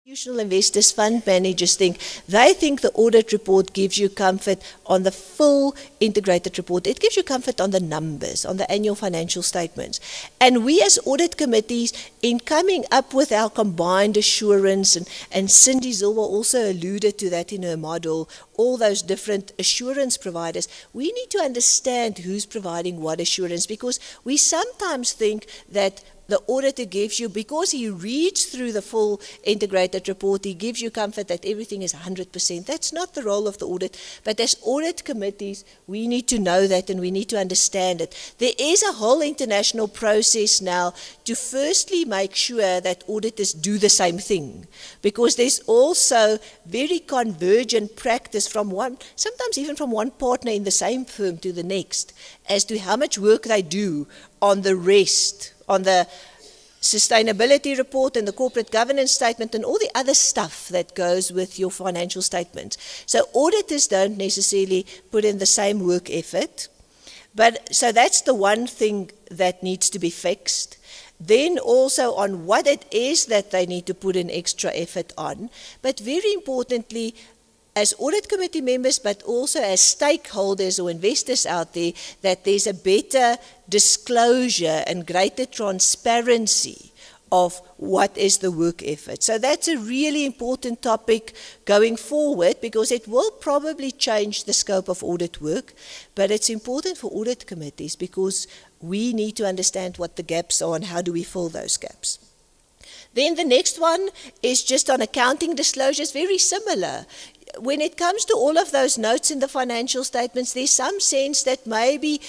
Institutional investors, fund managers they think the audit report gives you comfort on the full integrated report. It gives you comfort on the numbers, on the annual financial statements. And we as audit committees, in coming up with our combined assurance, and Cindy Zilwa also alluded to that in her model, all those different assurance providers, we need to understand who's providing what assurance, because we sometimes think that the auditor gives you, because he reads through the full integrated report, he gives you comfort that everything is 100%. That's not the role of the audit. But as audit committees, we need to know that and we need to understand it. There is a whole international process now to firstly make sure that auditors do the same thing. Because there's also very convergent practice from one, sometimes even from one partner in the same firm to the next, as to how much work they do on the rest, on the sustainability report and the corporate governance statement and all the other stuff that goes with your financial statement. So auditors don't necessarily put in the same work effort. So that's the one thing that needs to be fixed. Then also on what it is that they need to put in extra effort on. But very importantly, as audit committee members, but also as stakeholders or investors out there, that there's a better disclosure and greater transparency of what is the work effort. So that's a really important topic going forward, because it will probably change the scope of audit work, but it's important for audit committees because we need to understand what the gaps are and how do we fill those gaps. Then the next one is just on accounting disclosures, very similar. When it comes to all of those notes in the financial statements, there's some sense that maybe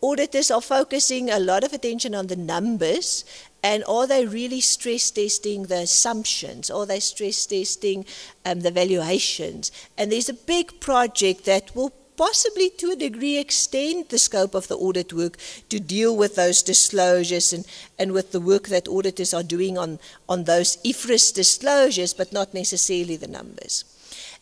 auditors are focusing a lot of attention on the numbers, and are they really stress testing the assumptions? Are they stress testing the valuations? And there's a big project that will possibly to a degree extend the scope of the audit work to deal with those disclosures and with the work that auditors are doing on those IFRS disclosures, but not necessarily the numbers.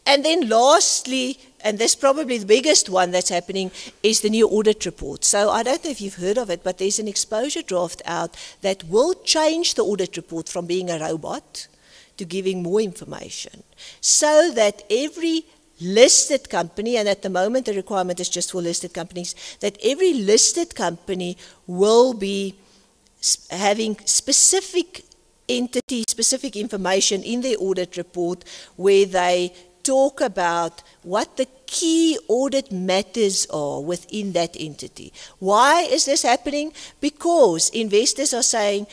And then lastly, and this is probably the biggest one that's happening, is the new audit report. So I don't know if you've heard of it, but there's an exposure draft out that will change the audit report from being a robot to giving more information, so that every listed company, and at the moment the requirement is just for listed companies, that every listed company will be having specific entity, specific information in their audit report where they talk about what the key audit matters are within that entity. Why is this happening? Because investors are saying,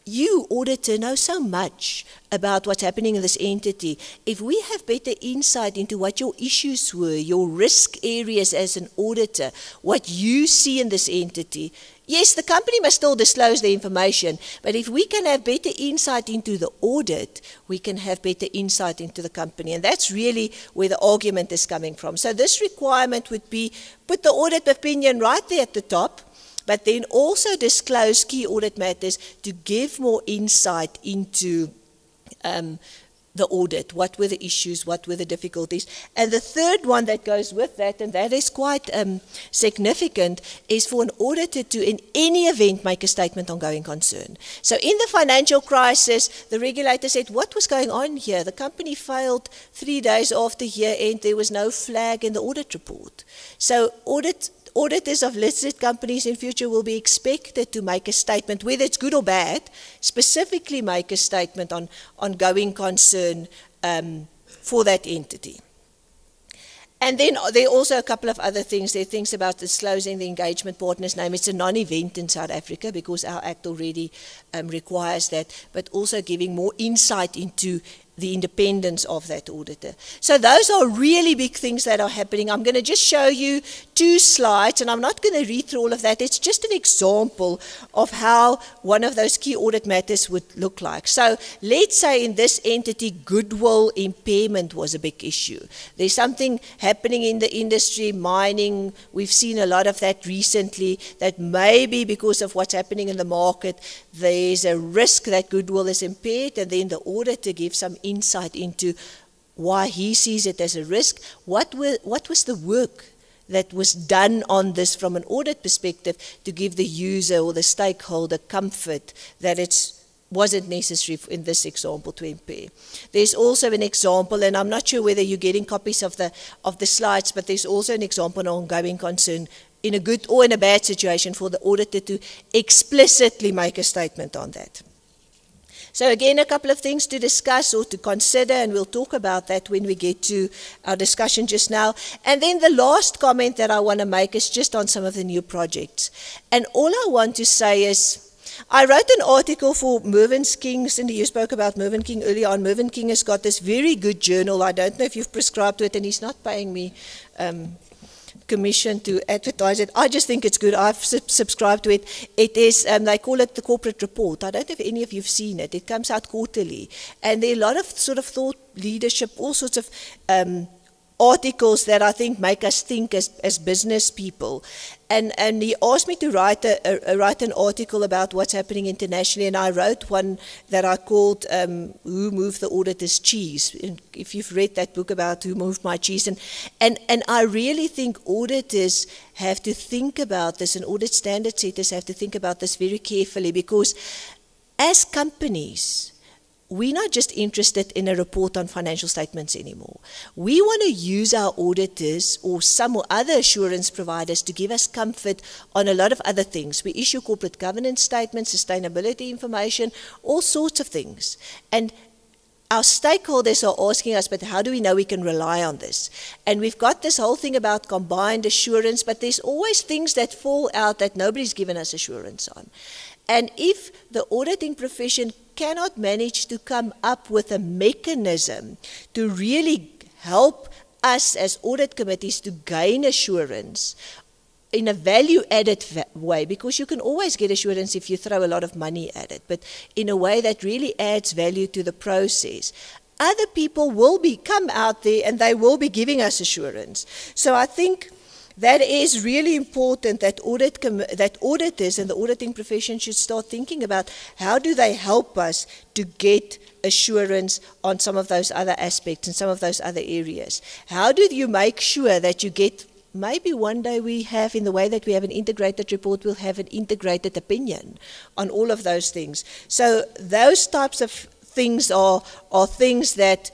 you, auditor, know so much about what's happening in this entity. If we have better insight into what your issues were, your risk areas as an auditor, what you see in this entity, yes, the company must still disclose the information, but if we can have better insight into the audit, we can have better insight into the company. And that's really where the argument is coming from. So this requirement would be, put the audit opinion right there at the top, but then also disclose key audit matters to give more insight into the audit. What were the issues? What were the difficulties? And the third one that goes with that, and that is quite significant, is for an auditor to, in any event, make a statement on going concern. So in the financial crisis, the regulator said, what was going on here? The company failed 3 days after year end. There was no flag in the audit report. So auditors of listed companies in future will be expected to make a statement, whether it's good or bad, specifically make a statement on going concern for that entity. And then there are also a couple of other things. There are things about disclosing the engagement partner's name. It's a non-event in South Africa because our Act already requires that, but also giving more insight into the independence of that auditor. So those are really big things that are happening. I'm going to just show you 2 slides, and I'm not going to read through all of that. It's just an example of how one of those key audit matters would look like. So let's say in this entity, goodwill impairment was a big issue. There's something happening in the industry, mining. We've seen a lot of that recently, that maybe because of what's happening in the market, there's a risk that goodwill is impaired, and then the auditor gives some insight into why he sees it as a risk. What was the work that was done on this from an audit perspective to give the user or the stakeholder comfort that it's wasn't necessary in this example to impair. There's also an example, and I'm not sure whether you're getting copies of the slides, but there's also an example on ongoing concern in a good or in a bad situation for the auditor to explicitly make a statement on that. So again, a couple of things to discuss or to consider, and we'll talk about that when we get to our discussion just now. And then the last comment that I want to make is just on some of the new projects. And all I want to say is, I wrote an article for Mervyn King. Cindy, you spoke about Mervyn King earlier on. Mervyn King has got this very good journal. I don't know if you've prescribed to it, and he's not paying me commission to advertise it. I just think it's good. I've subscribed to it. It is, they call it the corporate report. I don't know if any of you have seen it. It comes out quarterly. And there are a lot of sort of thought leadership, all sorts of articles that I think make us think as business people. And he asked me to write an article about what's happening internationally, and I wrote one that I called Who Moved the Auditor's Cheese? And if you've read that book about Who Moved My Cheese, and I really think auditors have to think about this, and audit standard setters have to think about this very carefully, because as companies, we're not just interested in a report on financial statements anymore. We want to use our auditors or some other assurance providers to give us comfort on a lot of other things. We issue corporate governance statements, sustainability information, all sorts of things. And our stakeholders are asking us, but how do we know we can rely on this? And we've got this whole thing about combined assurance, but there's always things that fall out that nobody's given us assurance on. And if the auditing profession cannot manage to come up with a mechanism to really help us as audit committees to gain assurance in a value-added way, because you can always get assurance if you throw a lot of money at it, but in a way that really adds value to the process, other people will come out there and they will be giving us assurance. So I think that is really important, that auditors and the auditing profession should start thinking about how do they help us to get assurance on some of those other aspects and some of those other areas. How do you make sure that you get, maybe one day we have, in the way that we have an integrated report, we'll have an integrated opinion on all of those things. So those types of things are things that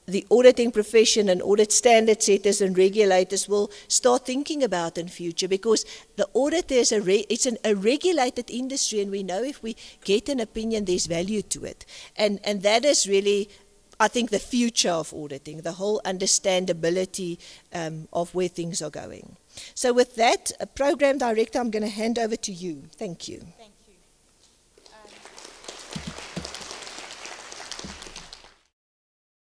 the auditing profession and audit standard setters and regulators will start thinking about in future, because the auditor is a regulated industry, and we know if we get an opinion, there's value to it. And that is really, I think, the future of auditing, the whole understandability of where things are going. So with that, Program Director, I'm going to hand over to you. Thank you.